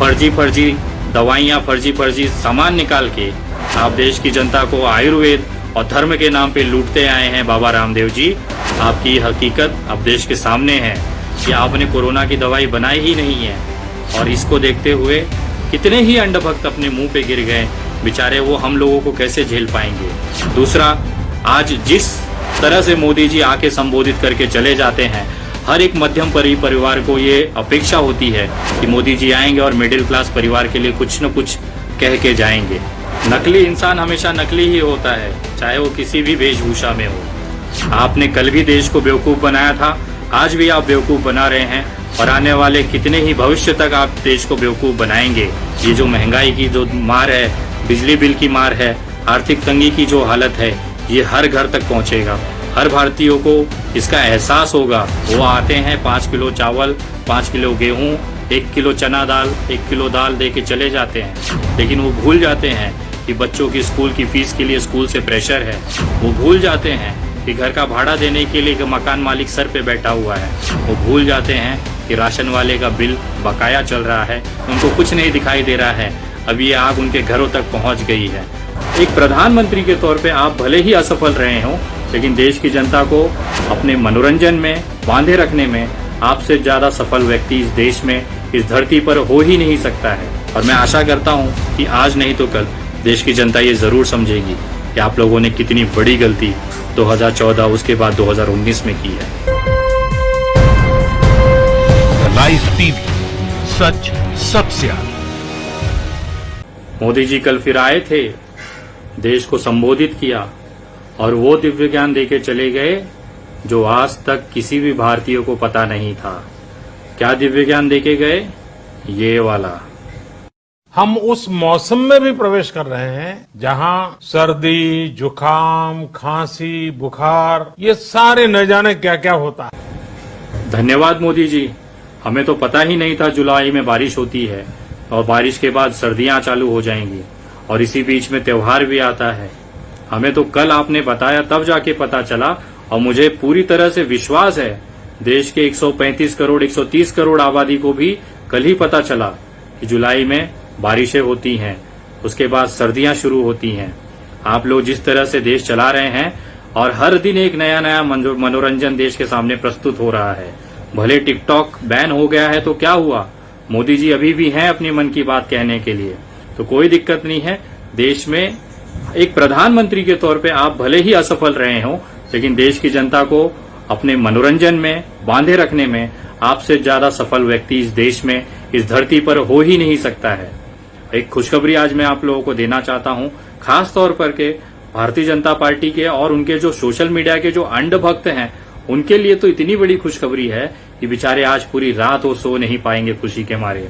फर्जी दवाइयाँ, फर्जी सामान निकाल के आप देश की जनता को आयुर्वेद और धर्म के नाम पे लूटते आए हैं बाबा रामदेव जी। आपकी हकीकत अब देश के सामने है कि आपने कोरोना की दवाई बनाई ही नहीं है, और इसको देखते हुए कितने ही अंधभक्त अपने मुंह पे गिर गए बेचारे, वो हम लोगों को कैसे झेल पाएंगे। दूसरा, आज जिस तरह से मोदी जी आके संबोधित करके चले जाते हैं, हर एक मध्यम परिवार को ये अपेक्षा होती है कि मोदी जी आएंगे और मिडिल क्लास परिवार के लिए कुछ न कुछ कह के जाएंगे। नकली इंसान हमेशा नकली ही होता है, चाहे वो किसी भी वेशभूषा में हो। आपने कल भी देश को बेवकूफ बनाया था, आज भी आप बेवकूफ बना रहे हैं, और आने वाले कितने ही भविष्य तक आप देश को बेवकूफ बनाएंगे। ये जो महंगाई की जो मार है, बिजली बिल की मार है, आर्थिक तंगी की जो हालत है, ये हर घर तक पहुंचेगा। हर भारतीयों को इसका एहसास होगा। वो आते हैं 5 किलो चावल, 5 किलो गेहूं, 1 किलो चना दाल, 1 किलो दाल दे के चले जाते हैं, लेकिन वो भूल जाते हैं कि बच्चों की स्कूल की फीस के लिए स्कूल से प्रेशर है। वो भूल जाते हैं कि घर का भाड़ा देने के लिए मकान मालिक सर पे बैठा हुआ है। वो भूल जाते हैं कि राशन वाले का बिल बकाया चल रहा है, उनको कुछ नहीं दिखाई दे रहा है। अब ये आग उनके घरों तक पहुंच गई है। एक प्रधानमंत्री के तौर पे आप भले ही असफल रहे हो, लेकिन देश की जनता को अपने मनोरंजन में बांधे रखने में आपसे ज्यादा सफल व्यक्ति इस देश में, इस धरती पर हो ही नहीं सकता है। और मैं आशा करता हूं कि आज नहीं तो कल देश की जनता ये जरूर समझेगी कि आप लोगों ने कितनी बड़ी गलती 2014 उसके बाद 2019 में की है। लाइव टीवी, सच सबसे आगे। मोदी जी कल फिर आए थे, देश को संबोधित किया और वो दिव्य ज्ञान देके चले गए जो आज तक किसी भी भारतीय को पता नहीं था। क्या दिव्य ज्ञान देके गए? ये वाला। हम उस मौसम में भी प्रवेश कर रहे हैं जहां सर्दी, जुकाम, खांसी, बुखार, ये सारे न जाने क्या क्या होता है। धन्यवाद मोदी जी, हमें तो पता ही नहीं था जुलाई में बारिश होती है और बारिश के बाद सर्दियां चालू हो जाएंगी और इसी बीच में त्योहार भी आता है। हमें तो कल आपने बताया तब जाके पता चला, और मुझे पूरी तरह से विश्वास है देश के 135 करोड़ 130 करोड़ आबादी को भी कल ही पता चला कि जुलाई में बारिशें होती हैं, उसके बाद सर्दियां शुरू होती हैं। आप लोग जिस तरह से देश चला रहे हैं और हर दिन एक नया नया मनोरंजन देश के सामने प्रस्तुत हो रहा है। भले टिकटॉक बैन हो गया है तो क्या हुआ, मोदी जी अभी भी हैं अपनी मन की बात कहने के लिए, तो कोई दिक्कत नहीं है। देश में एक प्रधानमंत्री के तौर पे आप भले ही असफल रहे हो, लेकिन देश की जनता को अपने मनोरंजन में बांधे रखने में आपसे ज्यादा सफल व्यक्ति इस देश में, इस धरती पर हो ही नहीं सकता है। एक खुशखबरी आज मैं आप लोगों को देना चाहता हूं, खास तौर पर के भारतीय जनता पार्टी के और उनके जो सोशल मीडिया के जो अंध भक्त हैं, उनके लिए तो इतनी बड़ी खुशखबरी है कि बेचारे आज पूरी रात वो सो नहीं पाएंगे खुशी के मारे।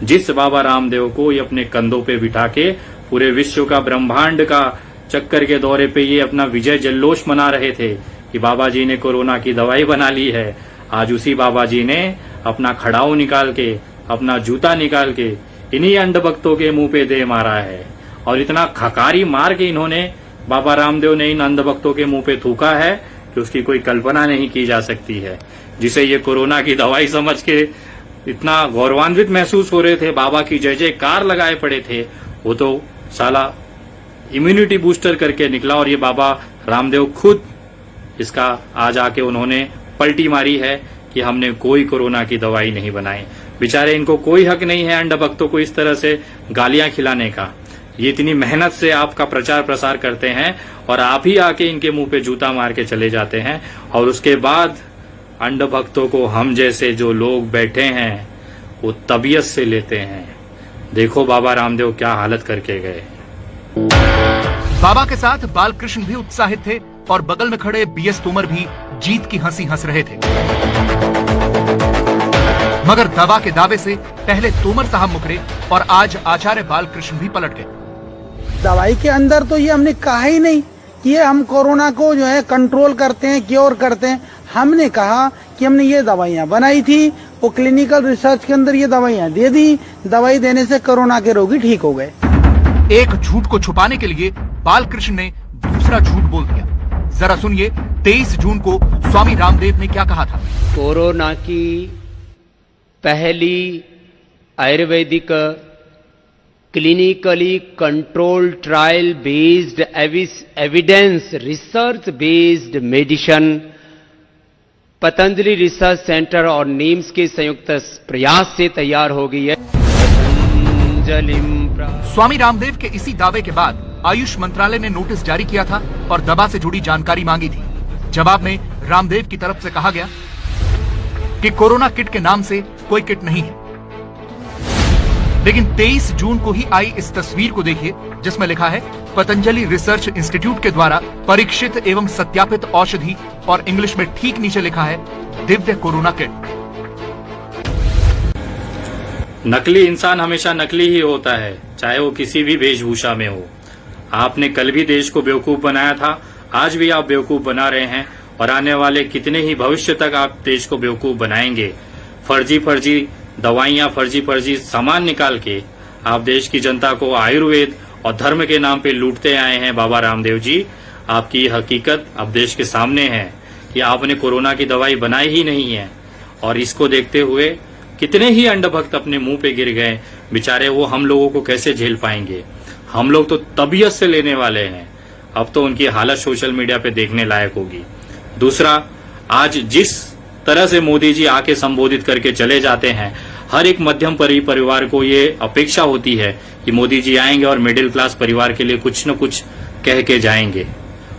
जिस बाबा रामदेव को ये अपने कंधों पे बिठा के पूरे विश्व का, ब्रह्मांड का चक्कर के दौरे पे ये अपना विजय जल्लोष मना रहे थे कि बाबा जी ने कोरोना की दवाई बना ली है, आज उसी बाबा जी ने अपना खड़ाऊ निकाल के, अपना जूता निकाल के इन्हीं अंधभक्तों के मुंह पे दे मारा है। और इतना खकारी मार के इन्होंने, बाबा रामदेव ने इन अंधभक्तों के मुंह पे थूका है कि उसकी कोई कल्पना नहीं की जा सकती है। जिसे ये कोरोना की दवाई समझ के इतना गौरवान्वित महसूस हो रहे थे, बाबा की जय जयकार लगाए पड़े थे, वो तो साला इम्यूनिटी बूस्टर करके निकला। और ये बाबा रामदेव खुद इसका आज आके उन्होंने पलटी मारी है कि हमने कोई कोरोना की दवाई नहीं बनाई। बेचारे इनको कोई हक नहीं है अंधभक्तों को इस तरह से गालियां खिलाने का। ये इतनी मेहनत से आपका प्रचार प्रसार करते हैं और आप ही आके इनके मुंह पे जूता मार के चले जाते हैं, और उसके बाद अंधभक्तों को हम जैसे जो लोग बैठे हैं वो तबीयत से लेते हैं। देखो बाबा रामदेव क्या हालत करके गए। बाबा के साथ बालकृष्ण भी उत्साहित थे और बगल में खड़े बीएस तोमर भी जीत की हंसी हंस रहे थे। मगर दवा के दावे से पहले तोमर साहब मुकरे और आज आचार्य बालकृष्ण भी पलट गए। दवाई के अंदर तो ये हमने कहा ही नहीं कि ये हम कोरोना को जो है कंट्रोल करते हैं, क्योर करते हैं। हमने कहा कि हमने ये दवाइयां बनाई थी, वो क्लिनिकल रिसर्च के अंदर ये दवाइयां दे दी, दवाई देने से कोरोना के रोगी ठीक हो गए। एक झूठ को छुपाने के लिए बालकृष्ण ने दूसरा झूठ बोल दिया। जरा सुनिए 23 जून को स्वामी रामदेव ने क्या कहा था। कोरोना की पहली Ayurvedic clinically controlled trial based evidence research based medicine Patanjali research centre और नीम्स के संयुक्त प्रयास से तैयार हो गई है। स्वामी रामदेव के इसी दावे के बाद आयुष मंत्रालय ने नोटिस जारी किया था और दवा से जुड़ी जानकारी मांगी थी। जवाब में रामदेव की तरफ से कहा गया कि कोरोना किट के नाम से कोई किट नहीं है। लेकिन 23 जून को ही आई इस तस्वीर को देखिए जिसमें लिखा है पतंजलि रिसर्च इंस्टीट्यूट के द्वारा परीक्षित एवं सत्यापित औषधि और इंग्लिश में ठीक नीचे लिखा है दिव्य कोरोना किट। नकली इंसान हमेशा नकली ही होता है, चाहे वो किसी भी वेशभूषा में हो। आपने कल भी देश को बेवकूफ बनाया था, आज भी आप बेवकूफ बना रहे हैं और आने वाले कितने ही भविष्य तक आप देश को बेवकूफ बनाएंगे। फर्जी दवाइयां, फर्जी सामान निकाल के आप देश की जनता को आयुर्वेद और धर्म के नाम पे लूटते आए हैं। बाबा रामदेव जी, आपकी हकीकत अब देश के सामने है कि आपने कोरोना की दवाई बनाई ही नहीं है। और इसको देखते हुए कितने ही अंधभक्त अपने मुंह पे गिर गए बेचारे, वो हम लोगों को कैसे झेल पाएंगे। हम लोग तो तबीयत से लेने वाले हैं। अब तो उनकी हालत सोशल मीडिया पे देखने लायक होगी। दूसरा, आज जिस तरह से मोदी जी आके संबोधित करके चले जाते हैं, हर एक मध्यम परिवार को ये अपेक्षा होती है कि मोदी जी आएंगे और मिडिल क्लास परिवार के लिए कुछ न कुछ कह के जाएंगे।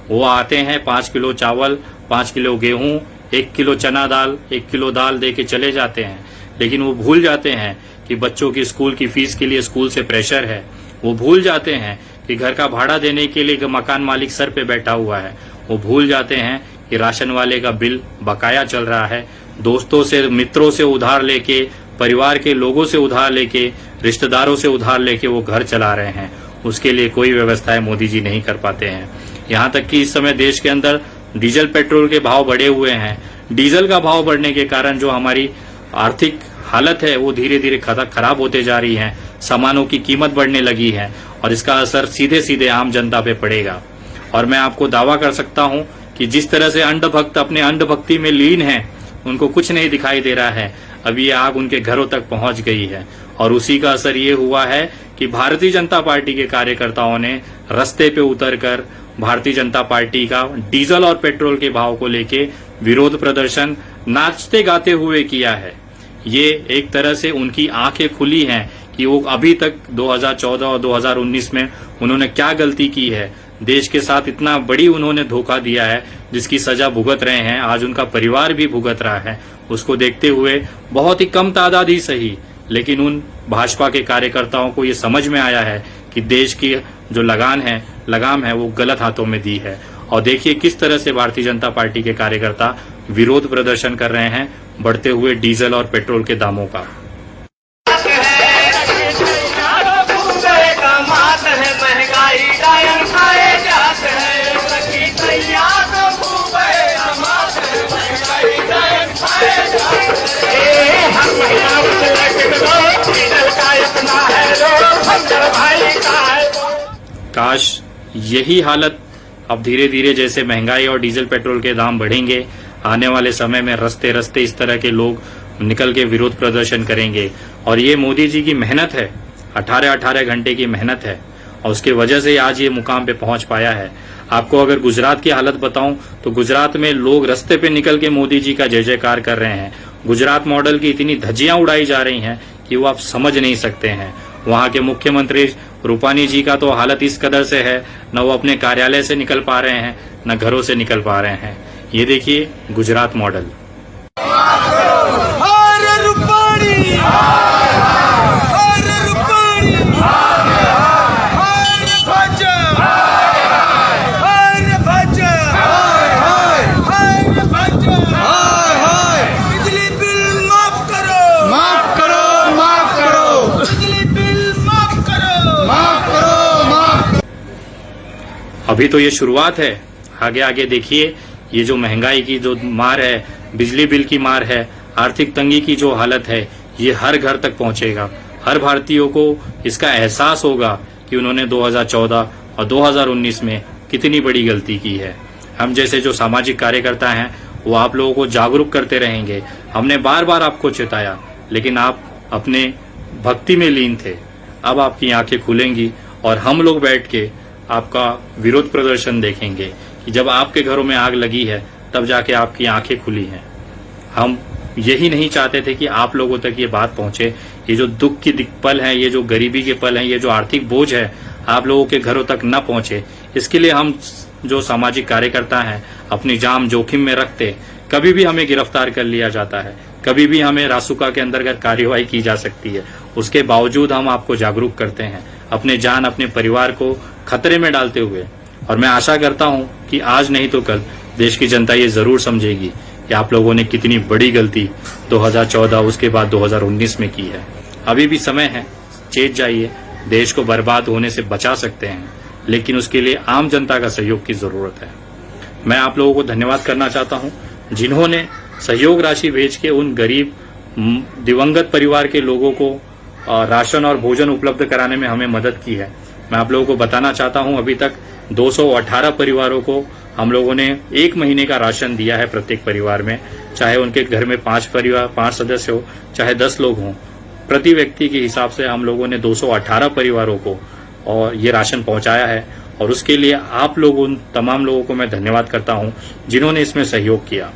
वो आते हैं 5 किलो चावल, 5 किलो गेहूं, 1 किलो चना दाल, 1 किलो दाल दे के चले जाते हैं। लेकिन वो भूल जाते हैं कि बच्चों की स्कूल की फीस के लिए स्कूल से प्रेशर है। वो भूल जाते हैं कि घर का भाड़ा देने के लिए मकान मालिक सर पे बैठा हुआ है। वो भूल जाते हैं कि राशन वाले का बिल बकाया चल रहा है। दोस्तों से, मित्रों से उधार लेके, परिवार के लोगों से उधार लेके, रिश्तेदारों से उधार लेके वो घर चला रहे हैं। उसके लिए कोई व्यवस्थाएं मोदी जी नहीं कर पाते हैं। यहाँ तक कि इस समय देश के अंदर डीजल पेट्रोल के भाव बढ़े हुए हैं। डीजल का भाव बढ़ने के कारण जो हमारी आर्थिक हालत है वो धीरे धीरे खराब होते जा रही है। सामानों की कीमत बढ़ने लगी है और इसका असर सीधे सीधे आम जनता पे पड़ेगा। और मैं आपको दावा कर सकता हूं कि जिस तरह से अंधभक्त अपने अंधभक्ति में लीन हैं, उनको कुछ नहीं दिखाई दे रहा है। अभी ये आग उनके घरों तक पहुंच गई है और उसी का असर ये हुआ है कि भारतीय जनता पार्टी के कार्यकर्ताओं ने रास्ते पे उतरकर भारतीय जनता पार्टी का डीजल और पेट्रोल के भाव को लेके विरोध प्रदर्शन नाचते गाते हुए किया है। ये एक तरह से उनकी आंखें खुली हैं कि वो अभी तक 2014 और 2019 में उन्होंने क्या गलती की है। देश के साथ इतना बड़ी उन्होंने धोखा दिया है जिसकी सजा भुगत रहे हैं। आज उनका परिवार भी भुगत रहा है। उसको देखते हुए बहुत ही कम तादाद ही सही, लेकिन उन भाजपा के कार्यकर्ताओं को ये समझ में आया है कि देश की जो लगाम है वो गलत हाथों में दी है। और देखिए किस तरह से भारतीय जनता पार्टी के कार्यकर्ता विरोध प्रदर्शन कर रहे हैं बढ़ते हुए डीजल और पेट्रोल के दामों का। काश यही हालत अब धीरे धीरे जैसे महंगाई और डीजल पेट्रोल के दाम बढ़ेंगे, आने वाले समय में रस्ते रस्ते इस तरह के लोग निकल के विरोध प्रदर्शन करेंगे। और ये मोदी जी की मेहनत है, 18 घंटे की मेहनत है और उसके वजह से आज ये मुकाम पे पहुंच पाया है। आपको अगर गुजरात की हालत बताऊं तो गुजरात में लोग रस्ते पे निकल के मोदी जी का जय जयकार कर रहे हैं। गुजरात मॉडल की इतनी धज्जियां उड़ाई जा रही हैं कि वो आप समझ नहीं सकते हैं। वहां के मुख्यमंत्री रूपानी जी का तो हालत इस कदर से है, न वो अपने कार्यालय से निकल पा रहे हैं, न घरों से निकल पा रहे हैं। ये देखिए गुजरात मॉडल। अभी तो ये शुरुआत है, आगे आगे देखिए ये जो महंगाई की जो मार है, बिजली बिल की मार है, आर्थिक तंगी की जो हालत है, ये हर घर तक पहुंचेगा। हर भारतीयों को इसका एहसास होगा कि उन्होंने 2014 और 2019 में कितनी बड़ी गलती की है। हम जैसे जो सामाजिक कार्यकर्ता हैं वो आप लोगों को जागरूक करते रहेंगे। हमने बार बार आपको चेताया, लेकिन आप अपने भक्ति में लीन थे, अब आपकी आंखें खुलेंगी और हम लोग बैठ के आपका विरोध प्रदर्शन देखेंगे कि जब आपके घरों में आग लगी है तब जाके आपकी आंखें खुली हैं। हम यही नहीं चाहते थे कि आप लोगों तक ये बात पहुंचे। ये जो दुख की पल है, ये जो गरीबी के पल हैं, ये जो आर्थिक बोझ है, आप लोगों के घरों तक न पहुंचे। इसके लिए हम जो सामाजिक कार्यकर्ता हैं अपनी जान जोखिम में रखते, कभी भी हमें गिरफ्तार कर लिया जाता है, कभी भी हमें रासुका के अंतर्गत कार्यवाही की जा सकती है। उसके बावजूद हम आपको जागरूक करते हैं, अपने जान अपने परिवार को खतरे में डालते हुए। और मैं आशा करता हूं कि आज नहीं तो कल देश की जनता ये जरूर समझेगी कि आप लोगों ने कितनी बड़ी गलती 2014 उसके बाद 2019 में की है। अभी भी समय है, चेत जाइए, देश को बर्बाद होने से बचा सकते हैं, लेकिन उसके लिए आम जनता का सहयोग की जरूरत है। मैं आप लोगों को धन्यवाद करना चाहता हूं जिन्होंने सहयोग राशि भेज के उन गरीब दिवंगत परिवार के लोगों को राशन और भोजन उपलब्ध कराने में हमें मदद की है। मैं आप लोगों को बताना चाहता हूं अभी तक 218 परिवारों को हम लोगों ने 1 महीने का राशन दिया है प्रत्येक परिवार में, चाहे उनके घर में 5 सदस्य हो, चाहे 10 लोग हों। प्रति व्यक्ति के हिसाब से हम लोगों ने 218 परिवारों को और ये राशन पहुंचाया है। और उसके लिए आप लोगों उन तमाम लोगों को मैं धन्यवाद करता हूं जिन्होंने इसमें सहयोग किया।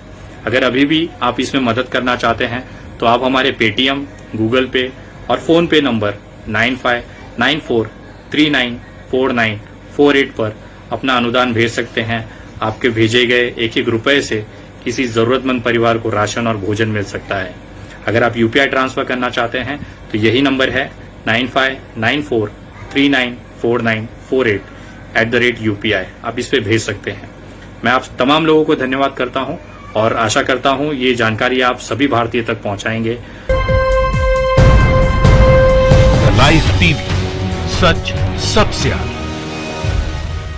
अगर अभी भी आप इसमें मदद करना चाहते हैं तो आप हमारे पेटीएम, गूगल पे और फोन पे नंबर 9594394948 पर अपना अनुदान भेज सकते हैं। आपके भेजे गए एक रुपए से किसी जरूरतमंद परिवार को राशन और भोजन मिल सकता है। अगर आप यूपीआई ट्रांसफर करना चाहते हैं तो यही नंबर है 9594394948 @UPI। आप इस पे भेज सकते हैं। मैं आप तमाम लोगों को धन्यवाद करता हूं और आशा करता हूं ये जानकारी आप सभी भारतीय तक पहुंचाएंगे। लाइव टीवी, सच सबसे आगे।